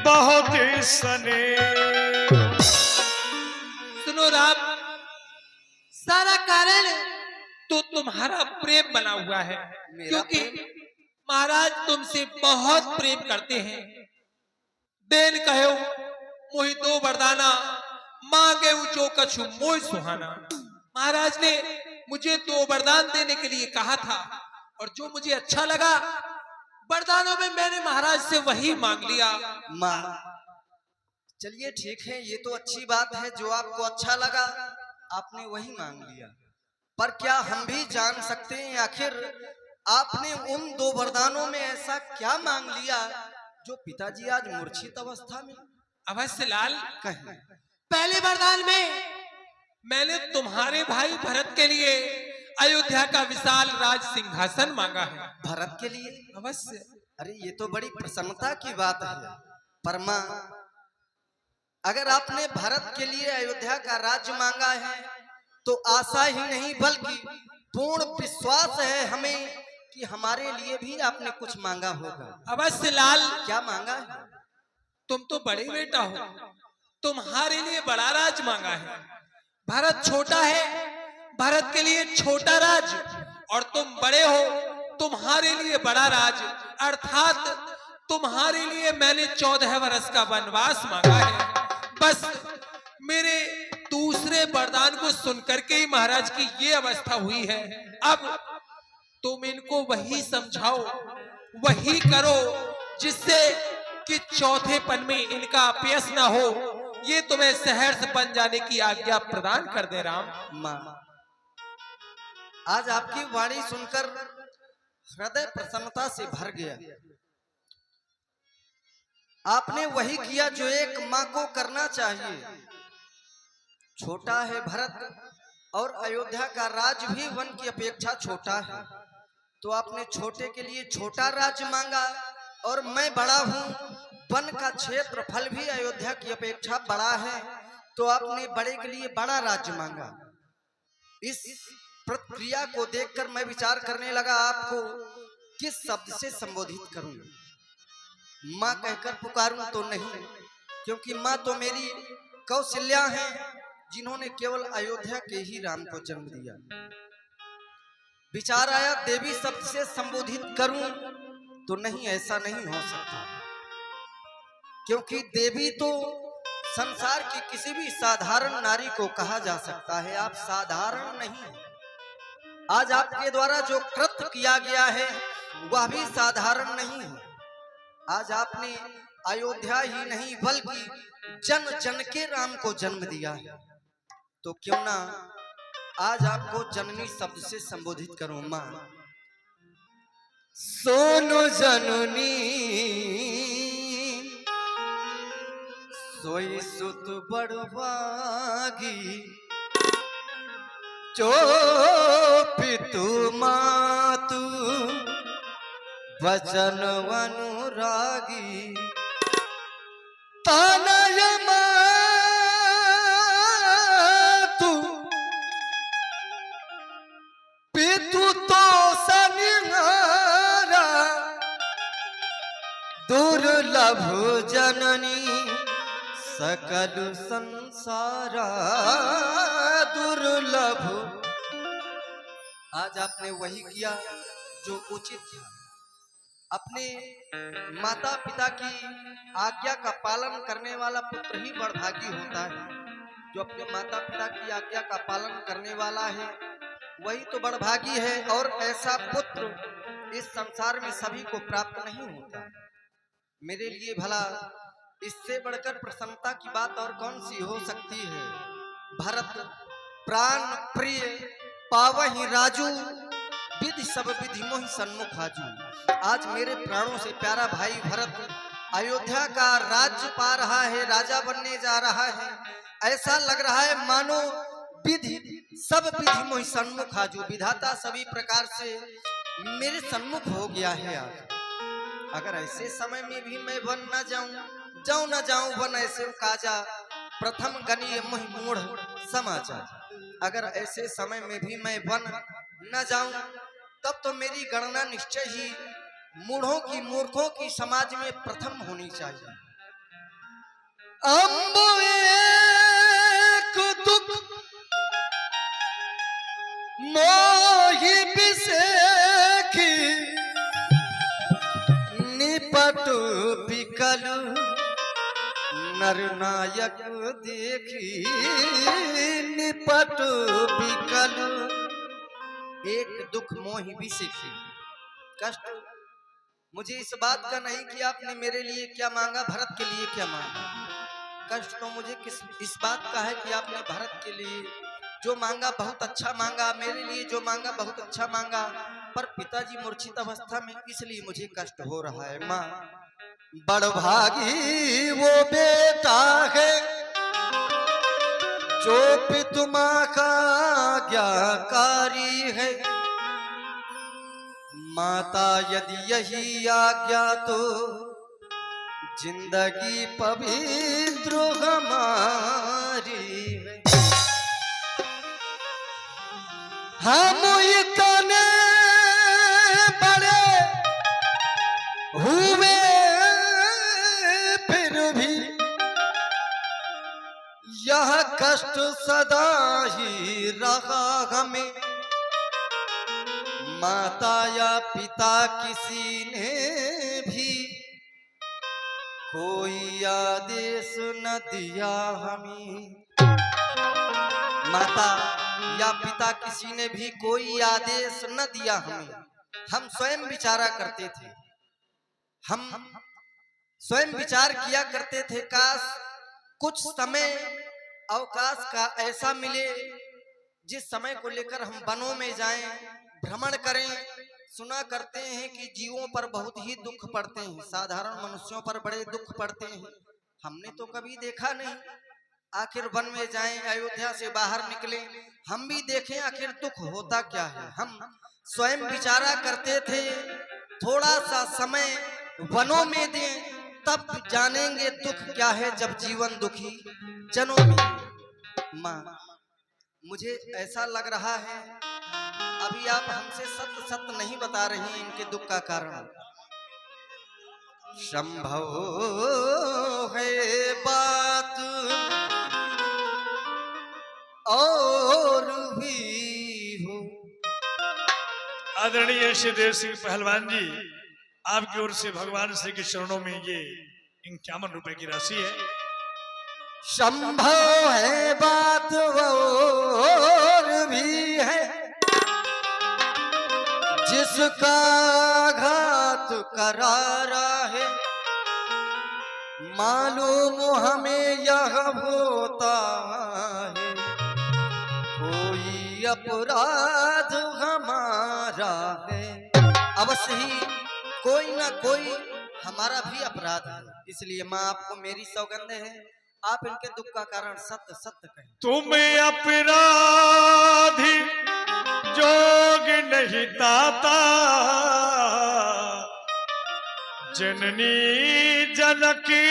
बहुत सने। सुनो राम, सारा कारण तो तुम्हारा प्रेम बना हुआ है, क्योंकि महाराज तुमसे बहुत प्रेम करते हैं। देन कहो मोहि दो वरदाना, मांगे जो कछु मोहि सुहाना। महाराज ने मुझे दो वरदान देने के लिए कहा था, और जो मुझे अच्छा लगा वरदानों में मैंने महाराज से वही मांग लिया। माँ चलिए ठीक है, ये तो अच्छी बात है, जो आपको अच्छा लगा आपने वही मांग लिया। पर क्या हम भी जान सकते हैं आखिर आपने उन दो वरदानों में ऐसा क्या मांग लिया जो पिताजी आज मूर्छित अवस्था में? अवश्य लाल, कहें। पहले वरदान में मैंने तुम्हारे भाई भरत के लिए अयोध्या का विशाल राज सिंहासन मांगा है। भरत के लिए? अवश्य। अरे ये तो बड़ी प्रसन्नता की बात है। पर माँ, अगर आपने भरत के लिए अयोध्या का राज्य मांगा है तो आशा ही नहीं बल्कि पूर्ण विश्वास है हमें कि हमारे लिए भी आपने कुछ मांगा होगा। अवश्य लाल। क्या मांगा है? तुम तो बड़े बेटा हो, तुम्हारे लिए बड़ा राज मांगा है। भरत छोटा है, भरत के लिए छोटा राज, और तुम बड़े हो, तुम्हारे लिए बड़ा राज, अर्थात तुम्हारे लिए मैंने 14 वर्ष का वनवास मांगा है। बस मेरे दूसरे वरदान को सुनकर के ही महाराज की ये अवस्था हुई है। अब तुम इनको वही समझाओ, वही करो, जिससे कि चौथेपन में इनका अपयश ना हो। ये तुम्हें शहर से बन जाने की आज्ञा प्रदान कर दे राम। माँ, आज आपकी वाणी सुनकर हृदय प्रसन्नता से भर गया। आपने वही किया जो एक माँ को करना चाहिए। छोटा है भरत और अयोध्या का राज भी वन की अपेक्षा छोटा है, तो आपने छोटे के लिए छोटा राज्य मांगा, और मैं बड़ा हूँ, वन का क्षेत्रफल भी अयोध्या की अपेक्षा बड़ा है, तो आपने बड़े के लिए बड़ा राज्य मांगा। इस प्रक्रिया को देखकर मैं विचार करने लगा आपको किस शब्द से संबोधित करूं। माँ कहकर पुकारूं तो नहीं, क्योंकि माँ तो मेरी कौशल्या हैं, जिन्होंने केवल अयोध्या के ही राम को जन्म दिया। विचार आया देवी शब्द से संबोधित करूं तो नहीं, ऐसा नहीं हो सकता, क्योंकि देवी तो संसार की किसी भी साधारण नारी को कहा जा सकता है। आप साधारण नहीं। आज आपके द्वारा जो कृत्य किया गया है वह भी साधारण नहीं है। आज आपने अयोध्या ही नहीं बल्कि जन जन के राम को जन्म दिया है, तो क्यों ना आज आपको जननी शब्द से संबोधित करूं। मां, सोनो जननी सोई सुत बड़वागी, जो पितु मातु वचन अनुरागी, तनय मातु पितु तो सनिहारा, दुर्लभ जननी सकल संसारा दुर्लभ। आज आपने वही किया जो उचित था। अपने माता पिता की आज्ञा का पालन करने वाला पुत्र ही बड़भागी होता है। जो अपने माता पिता की आज्ञा का पालन करने वाला है वही तो बड़भागी है, और ऐसा पुत्र इस संसार में सभी को प्राप्त नहीं होता। मेरे लिए भला इससे बढ़कर प्रसन्नता की बात और कौन सी हो सकती है। भरत प्राण प्रिय पावहि राजू, विधि सब विधि मोहि सन्मुख आजू। आज मेरे प्राणों से प्यारा भाई भरत अयोध्या का राज्य पा रहा है, राजा बनने जा रहा है। ऐसा लग रहा है मानो विधि सब विधि मोहि सन्मुख आजू, विधाता सभी प्रकार से मेरे सन्मुख हो गया है। आज अगर ऐसे समय में भी मैं वन न जाऊं न जाऊं वन ऐसे काजा, प्रथम गणीय मोहि मूढ़ समाचार। अगर ऐसे समय में भी मैं वन न जाऊं तब तो मेरी गणना निश्चय ही मूढ़ों की मूर्खों की समाज में प्रथम होनी चाहिए। अम्बो एक दुख मोहि बिसेखी निपट बिकल नरनायक देखी निपट बिकल। एक दुख मोहि बिसेखी, कष्ट मुझे इस बात का नहीं कि आपने मेरे लिए क्या मांगा, भरत के लिए क्या मांगा। कष्ट तो मुझे इस बात का है कि आपने भरत के लिए जो मांगा बहुत अच्छा मांगा, मेरे लिए जो मांगा बहुत अच्छा मांगा, पर पिताजी मूर्छित अवस्था में, इसलिए मुझे कष्ट हो रहा है। माँ, बड़भागी वो बेटा है जो पितुमा का आज्ञाकारी है। माता यदि यही आज्ञा तो जिंदगी पवित्र हमारी है। हम इतने बड़े हुए फिर भी यह कष्ट सदा ही रहा हमें। माता या पिता किसी ने भी कोई आदेश न दिया हमें। माता या पिता किसी ने भी कोई आदेश न दिया हमें। हम स्वयं विचारा करते थे, हम स्वयं विचार किया करते थे, काश कुछ समय अवकाश का ऐसा मिले जिस समय को लेकर हम वनों में जाएं, भ्रमण करें। सुना करते हैं कि जीवों पर बहुत ही दुख पड़ते हैं, साधारण मनुष्यों पर बड़े दुख पड़ते हैं। हमने तो कभी देखा नहीं, आखिर वन में जाएं, अयोध्या से बाहर निकले, हम भी देखें आखिर दुख होता क्या है। हम स्वयं विचारा करते थे, थोड़ा सा समय वनों में दें तब जानेंगे दुख क्या है जब जीवन दुखी जनों में। माँ, मुझे ऐसा लग रहा है अभी आप हमसे सत्य सत्य नहीं बता रही हैं इनके दुख का कारण। संभव है बात और भी हो। आदरणीय श्री देव सिंह पहलवान जी, आपकी ओर से भगवान श्री के चरणों में ये 51 रुपए की राशि है। संभव है बात और भी है, जिसका घात करारा है। मालूम हमें यह होता है कोई अपराध हमारा है। अवश्य ही कोई ना कोई हमारा भी अपराध है, इसलिए माँ आपको मेरी सौगंध है, आप इनके दुख का कारण सत्य सत्य कहें। तुम अपराधी जोग नहीं ताता, जननी जनकी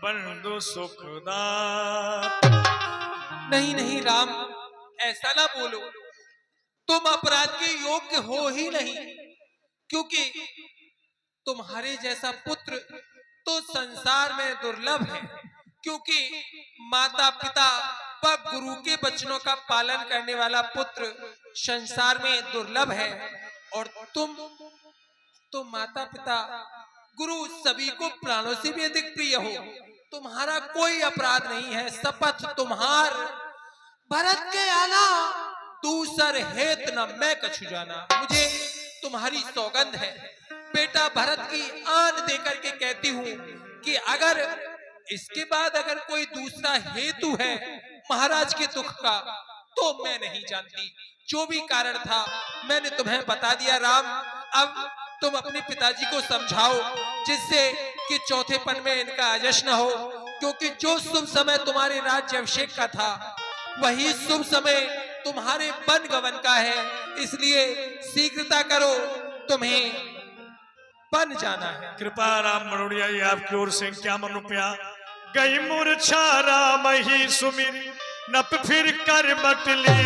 बंधु सुखदाता। नहीं नहीं राम, ऐसा ना बोलो, तुम अपराध के योग्य हो ही नहीं, क्योंकि तुम्हारे जैसा पुत्र तो संसार में दुर्लभ है। क्योंकि माता पिता व गुरु के वचनों का पालन करने वाला पुत्र संसार में दुर्लभ है। और तुम माता पिता गुरु सभी को प्राणों से भी अधिक प्रिय हो। तुम्हारा कोई अपराध नहीं है। शपथ तुम्हार भरत के आना दूसर हेत न मैं कछु जाना। मुझे तुम्हारी सौगंध है, बेटा भरत की आन देकर के कहती हूँ कि अगर इसके बाद अगर कोई दूसरा हेतु है महाराज के दुख का तो मैं नहीं जानती। जो भी कारण था मैंने तुम्हें बता दिया राम। अब तुम अपने पिताजी को समझाओ जिससे कि चौथेपन में इनका अजश न हो, क्योंकि जो शुभ समय तुम्हारे राज्य अभिषेक का था वही शुभ समय तुम्हारे वन गमन का है। इसलिए शीघ्रता करो, तुम्हें वन जाना है। कृपा राम मनोड़िया जी, आपकी ओर से 51 रुपया। गई मूर्छा राम ही सुमिर नप फिर कर बटली,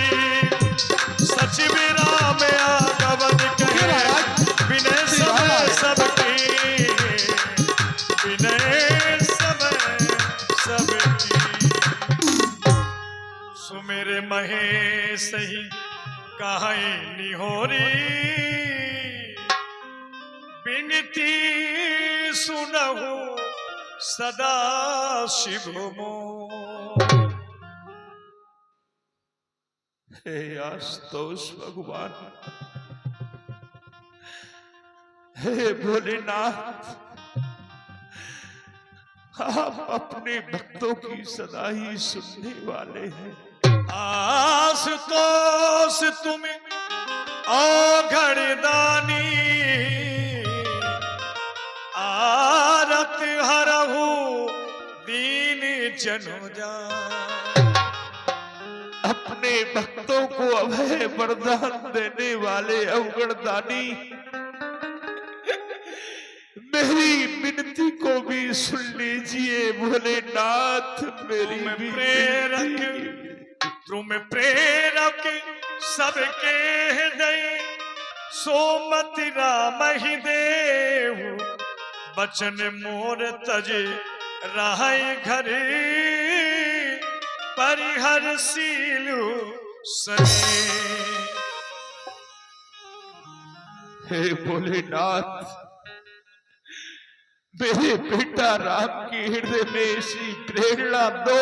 सचिव राम आगमन करे विनय समय सबकी, विनय समय सही कहे निहोरी बिनती सुनहु सदा शिव मोर। हे आशुतोष भगवान, हे भोलेनाथ, आप अपने भक्तों की सदा ही सुनने वाले हैं। आशुतोष तुम औघड़दानी आरत हरहु दीन जनो जान। अपने भक्तों को अभय वरदान देने वाले अवगणदानी, मेरी विनती को भी सुन लीजिए भोलेनाथ। मेरी तुम प्रेरक सबके हृदय सोमति राम ही देहु बचन मोर तजे रहाय घरे परिहर सीलु सने। हे भोलेनाथ, मेरे बेटा राम के हृदय में ऐसी प्रेरणा दो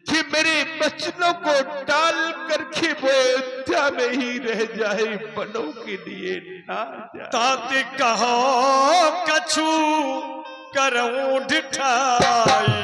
कि मेरे बचनों को टाल करके वो अयोध्या में ही रह जाए, बनों के लिए ना जाए। ताते कहो कछु करऊं ढिठाई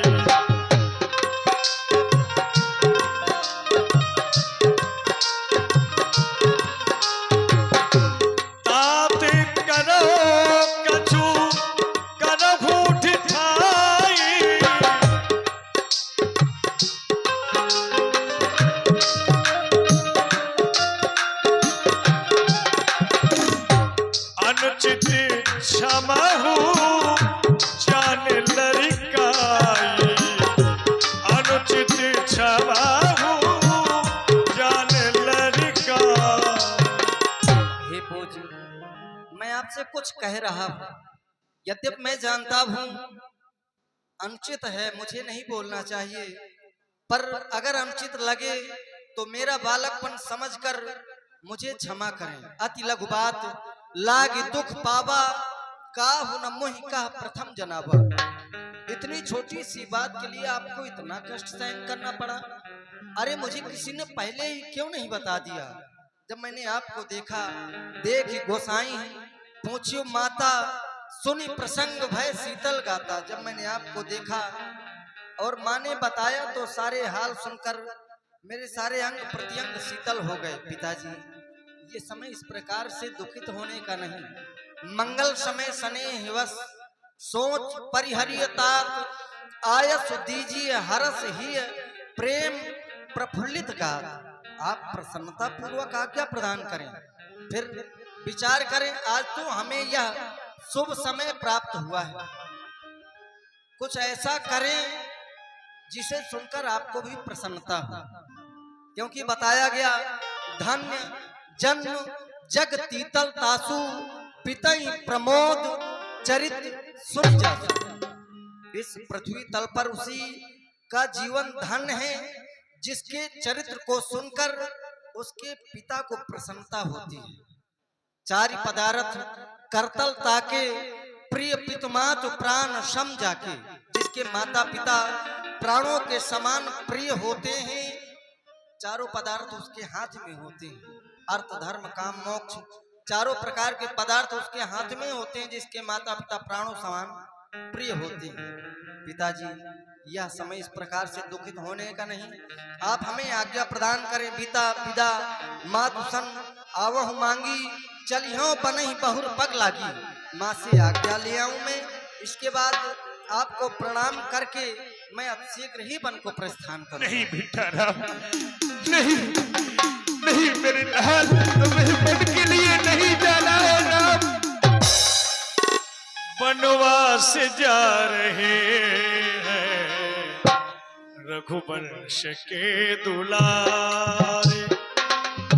आपसे कुछ कह रहा हूं, यद्यपि मैं जानता हूं अनुचित है, मुझे नहीं बोलना चाहिए, पर अगर अनुचित लगे तो मेरा बालकपन समझकर मुझे क्षमा करें। अति लघु बात लागे दुख पावा, काहु न मोहि कह प्रथम जनाबा। इतनी छोटी सी बात के लिए आपको इतना कष्ट सहन करना पड़ा। अरे मुझे किसी ने पहले ही क्यों नहीं बता दिया? जब मैंने आपको देखा, देख गोसाई पूछियो माता, सुनी प्रसंग भय शीतल गाता। जब मैंने आपको देखा और माँ ने बताया तो सारे हाल सुनकर मेरे सारे अंग प्रत्यंग शीतल हो गए। पिताजी, ये समय इस प्रकार से दुखित होने का नहीं। मंगल समय स्नेह वश सोच परिहरियतात आयस दीजिए हरस ही प्रेम प्रफुल्लित गात। आप प्रसन्नता पूर्वक आज्ञा प्रदान करें, फिर विचार करें। आज तो हमें यह शुभ समय प्राप्त हुआ है, कुछ ऐसा करें जिसे सुनकर आपको भी प्रसन्नता हो, क्योंकि बताया गया धन्य जन्म जग तीतल तासु पितई प्रमोद चरित सुन जाता। इस पृथ्वी तल पर उसी का जीवन धन्य है जिसके चरित्र को सुनकर उसके पिता को प्रसन्नता होती है। चारि पदार्थ करतल ताके प्रिय पितमात प्राण सम जाके। जिसके माता पिता प्राणों के समान प्रिय होते हैं, चारों पदार्थ उसके हाथ में होते हैं। अर्थ धर्म काम मोक्ष चारों प्रकार के पदार्थ उसके हाथ में होते हैं, जिसके माता पिता प्राणों समान प्रिय होते हैं। पिताजी, यह समय इस प्रकार से दुखित होने का नहीं, आप हमें आज्ञा प्रदान करें। पिता पिता मातु सन आवहु मांगी, चलियो बनहि बहुर पग लागी। माँ से आज्ञा ले आऊं मैं, इसके बाद आपको प्रणाम करके मैं अब शीघ्र ही वन को प्रस्थान करूं। नहीं बेटा राम, नहीं नहीं, मेरे लाल तुम्हें वन के लिए नहीं जाना है राम। वनवास जा रहे हैं रघुवंश के दुलारे,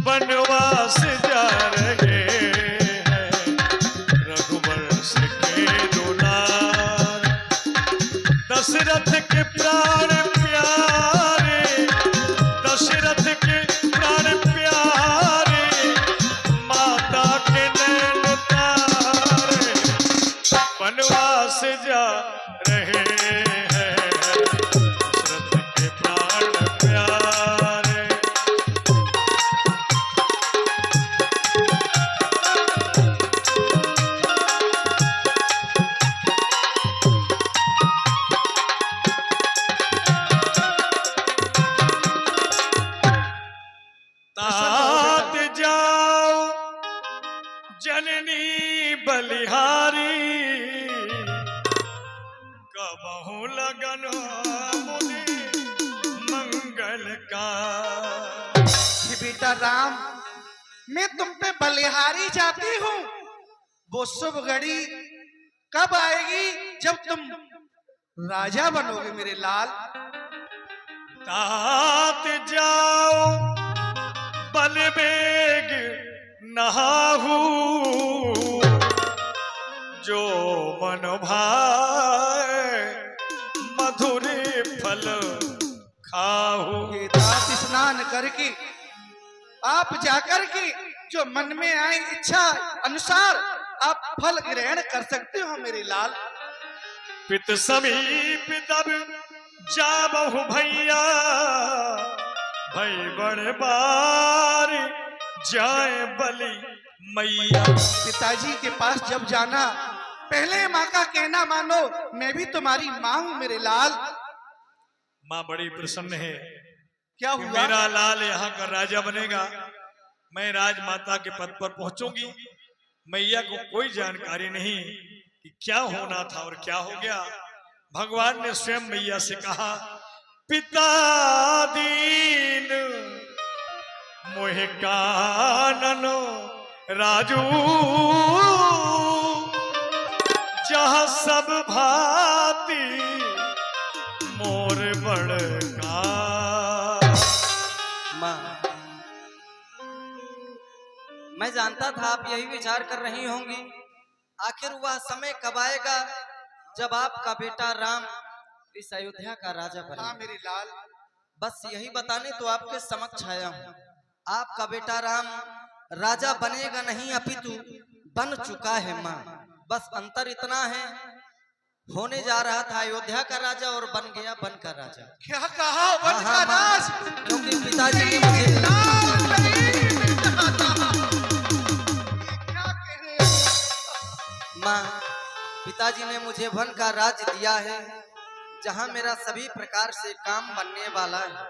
वनवास जा रहे हैं रघुवंश के दुलारे। दशरथ के प्राण प्यारे, दशरथ वनवास जा रहे हैं दशरथ के प्राण प्यारे। तात जाओ जननी बलिहारी कबहू लगन मुनि मंगल का। कि बेटा राम, मैं तुम पे बलिहारी जाती हूँ। वो शुभ घड़ी कब आएगी जब तुम राजा बनोगे मेरे लाल। तात जाओ बलवेग नहाहू जो मन भाए मधुर फल खाहू। ये दांत स्नान करके आप जाकर के जो मन में आए इच्छा अनुसार आप फल ग्रहण कर सकते हो मेरे लाल। पित समीप तब जाबहु भैया भई बड़े बार जाए बलि मैया। पिताजी के पास जब जाना पहले माँ का कहना मानो, मैं भी तुम्हारी माँ हूँ मेरे लाल। माँ बड़ी प्रसन्न है क्या कि हुआ? मेरा लाल यहाँ का राजा बनेगा। मैं राजमाता के पद पर पहुंचूंगी। मैया को कोई जानकारी नहीं कि क्या होना था और क्या हो गया। भगवान ने स्वयं मैया से कहा, पिता दीन मोहे कानन राजू जहाँ सब भांति मोर बड़का। माँ, मैं जानता था आप यही विचार कर रही होंगी। आखिर वह समय कब आएगा जब आपका बेटा राम इस अयोध्या का राजा हाँ बनेगा। मेरे लाल। बस यही बताने तो आपके समक्ष आया हूँ। आपका बेटा राम राजा बनेगा नहीं अपितु बन चुका है माँ। बस अंतर इतना है, होने जा रहा था अयोध्या का राजा और बन गया वन का राजा। क्या कहा? वन का हाँ, माँ, राज? क्योंकि पिताजी ने मुझे लाल नहीं चाहता। ये क्या कह रहे हो? माँ, पिताजी ने मुझे वन का राज दिया है जहाँ मेरा सभी प्रकार से काम बनने वाला है।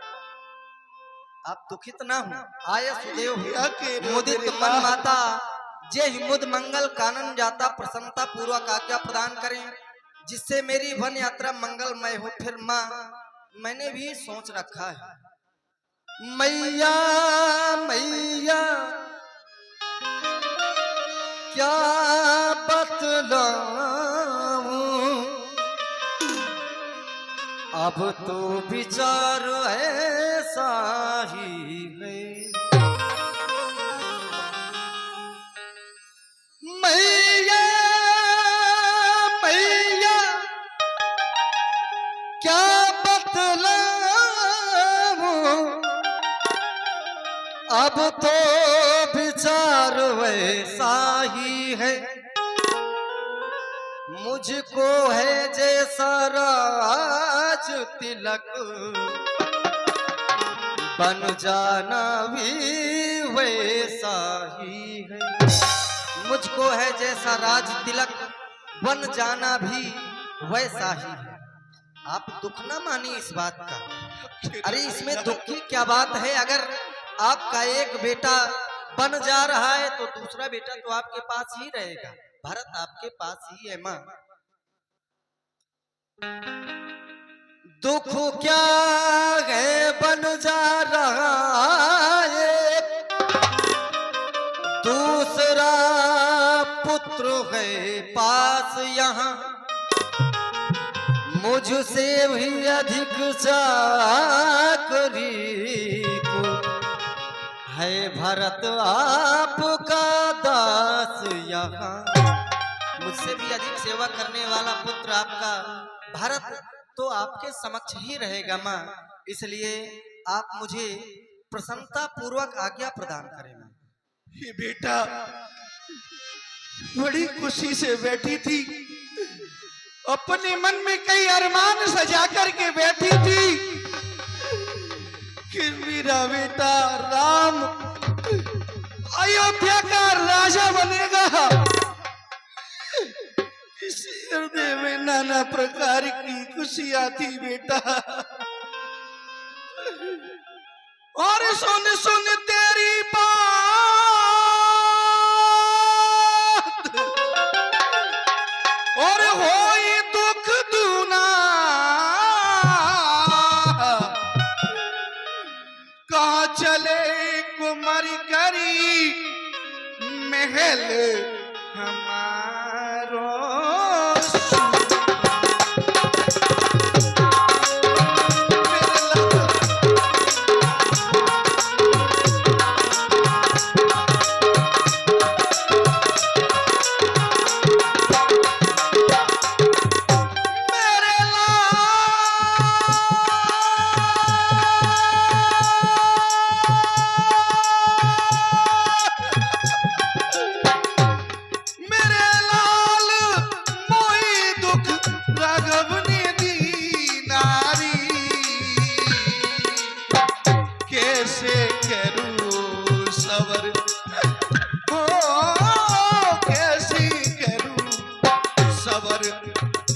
आप दुखित ना हो। आय सुदेव क्या कह रहे हो मुदित मेरे मन लाल? माता जे हिमुद मंगल कानन जाता प्रसन्नता पूर्वक आज्ञा प्रदान करें जिससे मेरी वन यात्रा मंगलमय हो। फिर माँ, मैंने भी सोच रखा है। मैया मैया क्या बतलाऊं, अब तो विचार ऐसा ही है। मैया मैया क्या बतलाऊं, अब तो विचार वैसा ही है। मुझको है जैसा राज तिलक बन जाना भी वैसा ही है। मुझको है जैसा राज तिलक बन जाना भी वैसा ही है। आप दुख ना मानिए इस बात का। अरे इसमें दुख की क्या बात है? अगर आपका एक बेटा बन जा रहा है तो दूसरा बेटा तो आपके पास ही रहेगा। भरत आपके पास ही है माँ। दुख क्या है बन जा रहा है, दूसरा पुत्र है पास यहाँ। मुझसे भी अधिक चाकरी को है भरत आपका दास यहाँ। मुझसे भी अधिक सेवा करने वाला पुत्र आपका भरत तो आपके समक्ष ही रहेगा माँ। इसलिए आप मुझे प्रसन्नता पूर्वक आज्ञा प्रदान करें माँ। ये बेटा बड़ी खुशी से बैठी थी, अपने मन में कई अरमान सजा करके बैठी थी कि मेरा बेटा राम अयोध्या का राजा बनेगा। इस हृदय में नाना प्रकार की खुशियां थी बेटा। और सुन सुन तेरी बात, और होई दुख दूना, कहाँ चले कुमार करी महल हमारो।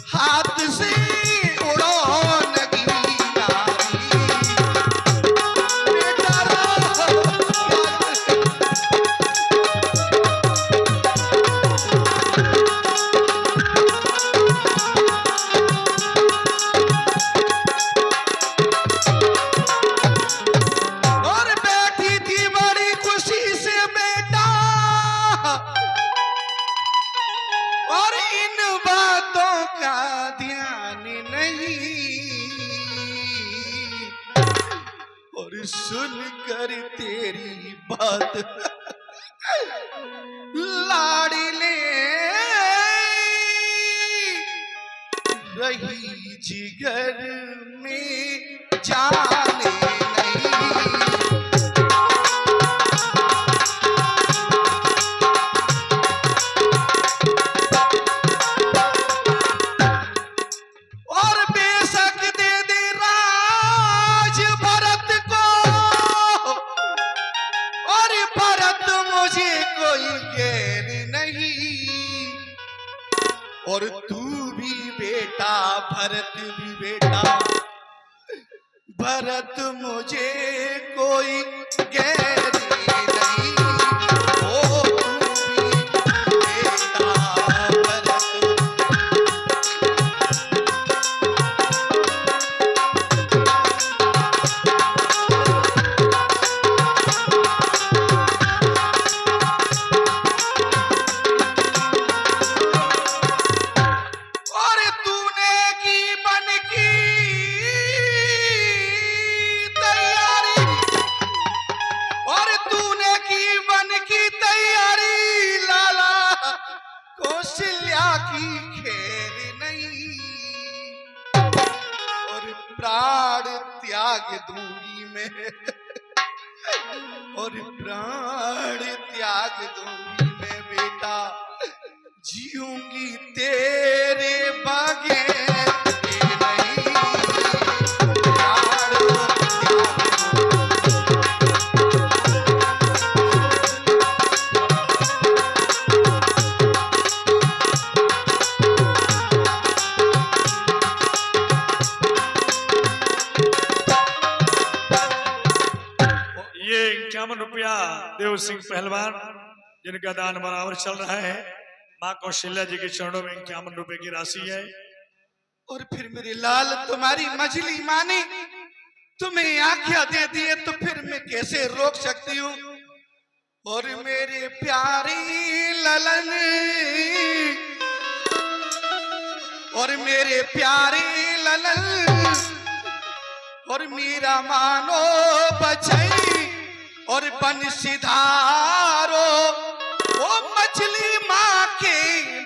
हाथ से उड़ो नगी नारी, बेटा और बैठी थी बड़ी खुशी से बेटा, और इन बातों का ध्यान नहीं, और सुनकर तेरी बात लाड़ी ले रही जिगर में जाने नहीं। और बेशक दे दे राज भरत को, और भरत मुझे कोई गैर नहीं, और तू भी बेटा भरत भी बेटा, भरत मुझे कोई गैर नहीं, ओ तू भी बेटा भरत। और तूने की मन की तैयारी, और तूने की मन की तैयारी, लाला कौशल्या की खेर नहीं, और प्राण त्याग दूंगी मैं, और प्राण त्याग दूंगी मैं बेटा, जीऊंगी तेरे बगैर नहीं, प्राण ये 51 रुपया देव सिंह पहलवान जिनका दान बराबर चल रहा है, माँ कौशल्या जी के चरणों में 51 रुपए की राशि है। और फिर मेरे लाल तुम्हारी मछली माने तुम्हें आज्ञा दे दिए तो फिर मैं कैसे रोक सकती हूँ। और मेरे प्यारे ललन, और मेरे प्यारे ललन, और मेरा मानो बचई, और बंशीधारो, वो मछली माँ के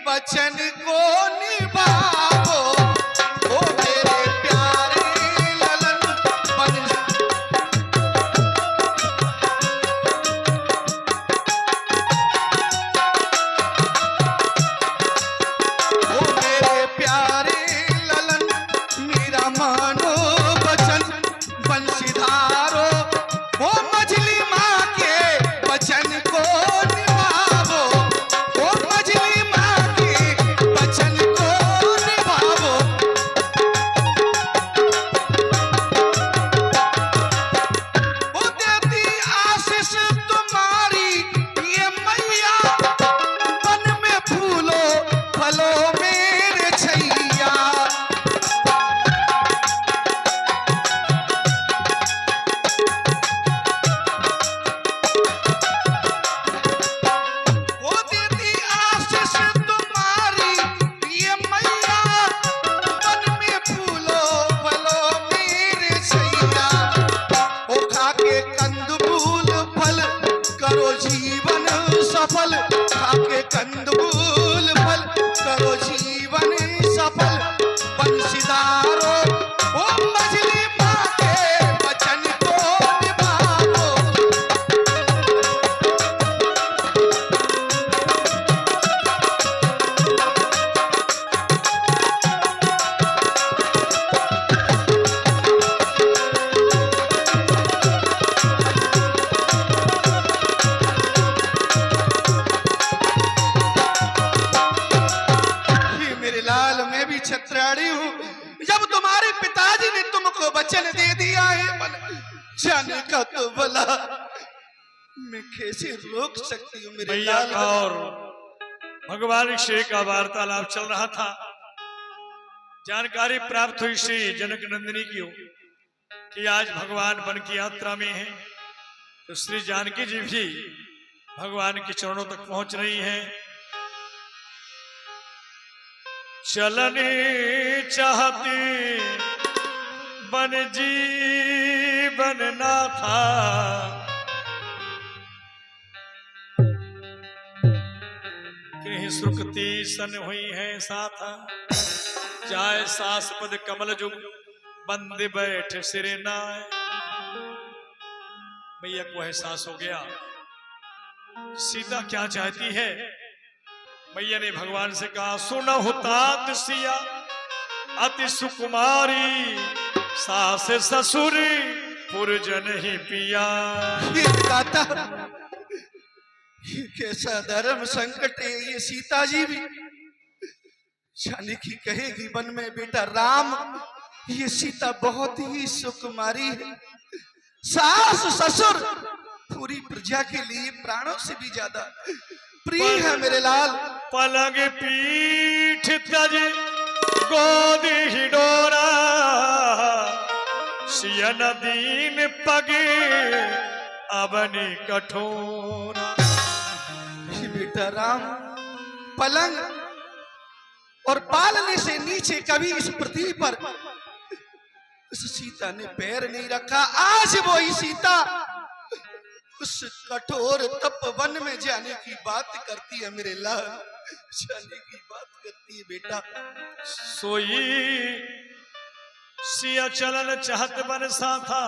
वचन को निभाओ, ओ मेरे प्यारे ललन ओ मेरे प्यारे छत्राड़ी हूँ। जब तुम्हारे पिताजी ने तुमको वचन दे दिया है जाने का तो भला मैं कैसे रोक सकती हूँ मेरे मैया लाल। का और भगवान श्री का वार्तालाप चल रहा था। जानकारी प्राप्त हुई श्री जनक नंदिनी की कि आज भगवान वन की यात्रा में है, तो श्री जानकी जी भी भगवान के चरणों तक पहुंच रही हैं। चलने चाहती बन जीवन ना था, कहीं सुकृति सन हुई है साथा, जाय सास पद कमल जुग बंदे बैठ सिरे नाय। मैया को एहसास हो गया सीता क्या चाहती है। मैया ने भगवान से कहा, सुनहु तात सिया अति सुकुमारी, सास ससुर पुरजन ही पिया। ये दाता, ये कैसा धर्म संकट है। ये सीता जी भी जानकी कहेगी वन में बेटा राम, ये सीता बहुत ही सुकुमारी है। सास ससुर पूरी प्रजा के लिए प्राणों से भी ज्यादा प्रिय है मेरे लाल। पलंग पीठ तज गोद ही डोरा, सियन दीन पगे अबनी कठोरा। बेटा राम, पलंग और पालने से नीचे कभी इस पृथ्वी पर उस सीता ने पैर नहीं रखा। आज वो ही सीता उस कठोर तप वन में जाने की बात करती है मेरे लाल, जाने की बात करती है बेटा। सोई सिया चलन चाहत बन सा था,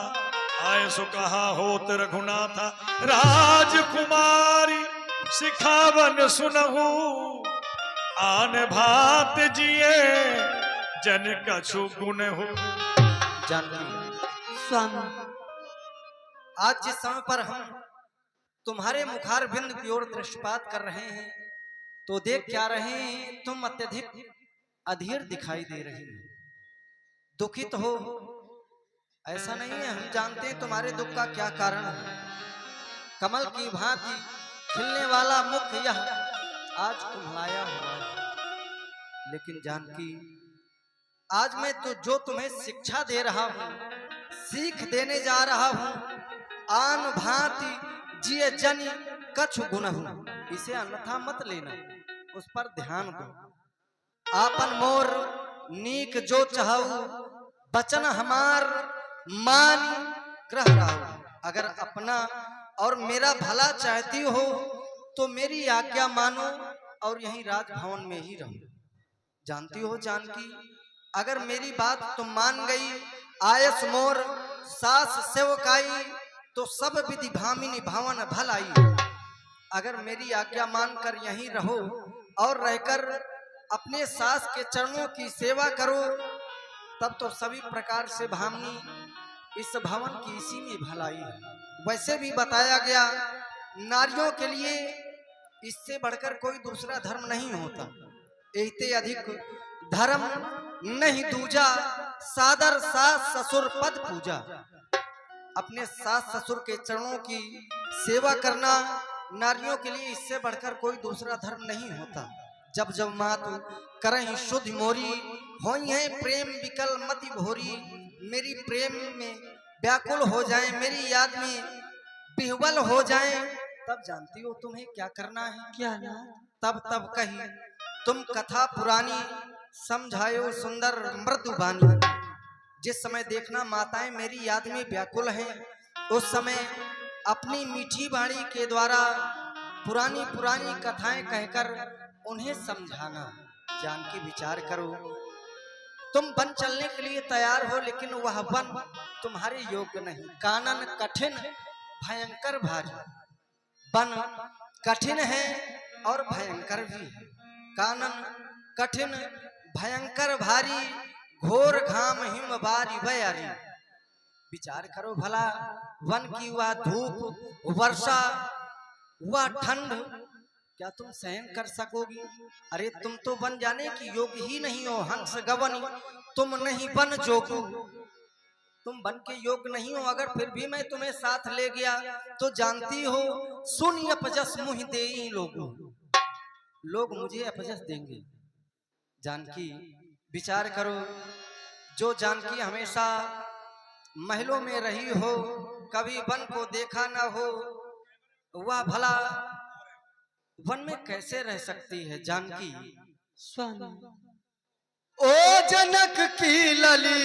आए सो कहा होत रघुनाथा। राजकुमारी सिखावन सुनहु, आन भात जिए जन कछु गुण हो। स्वामी, आज जिस समय पर हम तुम्हारे मुखार बिंद की ओर दृष्टिपात कर रहे हैं, तो देख क्या रहे हैं, तुम अत्यधिक अधीर दिखाई दे रही हो, दुखित हो। ऐसा नहीं है, हम जानते हैं तुम्हारे दुख का क्या कारण है। कमल की भांति खिलने वाला मुख यह आज कुम्हलाया हुआ है। लेकिन जानकी, आज मैं तो जो तुम्हें शिक्षा दे रहा हूं, सीख देने जा रहा हूं, आन भांति जिये जनि कछु गुनहु, इसे अन्यथा मत लेना, उस पर ध्यान दो। आपन मोर नीक जो चाहू, बचन हमार मान ग्रह राहु। अगर अपना और मेरा भला चाहती हो तो मेरी आज्ञा मानो और यहीं राजभवन में ही रहो। जानती हो जानकी, अगर मेरी बात तुम मान गई, आयस मोर सास सेवकाई, तो सब विधि भामिनी भावन भलाई। अगर मेरी आज्ञा मानकर यहीं रहो और रहकर अपने सास के चरणों की सेवा करो, तब तो सभी प्रकार से भामिनी इस भवन की इसी में भलाई है। वैसे भी बताया गया, नारियों के लिए इससे बढ़कर कोई दूसरा धर्म नहीं होता। एते अधिक धर्म नहीं दूजा, सादर सास ससुर पद पूजा। अपने सास ससुर के चरणों की सेवा करना नारियों के लिए इससे बढ़कर कोई दूसरा धर्म नहीं होता। जब जब मातु करहीं शुद्ध मोरी, होई है प्रेम विकल मति भोरी। मेरी प्रेम में व्याकुल हो जाए, मेरी याद में बिहवल हो जाए, तब जानती हो तुम्हें क्या करना है। क्या ना? तब कही तुम कथा पुरानी, समझायो सुंदर मृदु बानी। जिस समय देखना माताएं मेरी याद में व्याकुल हैं, उस समय अपनी मीठी वाणी के द्वारा पुरानी पुरानी कथाएं कहकर उन्हें समझाना। जानकी, विचार करो, तुम वन चलने के लिए तैयार हो, लेकिन वह वन तुम्हारे योग्य नहीं। कानन कठिन भयंकर भारी, वन कठिन है और भयंकर भी है। कानन कठिन भयंकर भारी, घोर घाम हिम बारी बयारी। विचार करो भला, वन की वह धूप, वर्षा, वह ठंड क्या तुम सहन कर सकोगी? अरे तुम तो बन जाने की योग्य ही नहीं हो हंस गवन, तुम नहीं बन जोगू, तुम बन के योग्य नहीं हो। अगर फिर भी मैं तुम्हें साथ ले गया तो जानती हो सुन अपजस मुँह दे लोग मुझे अपजस देंगे। जानकी विचार करो, जो जानकी हमेशा महलों में रही हो, कभी वन को देखा ना हो, वह भला वन में कैसे रह सकती है? जानकी स्वामी ओ जनक की लली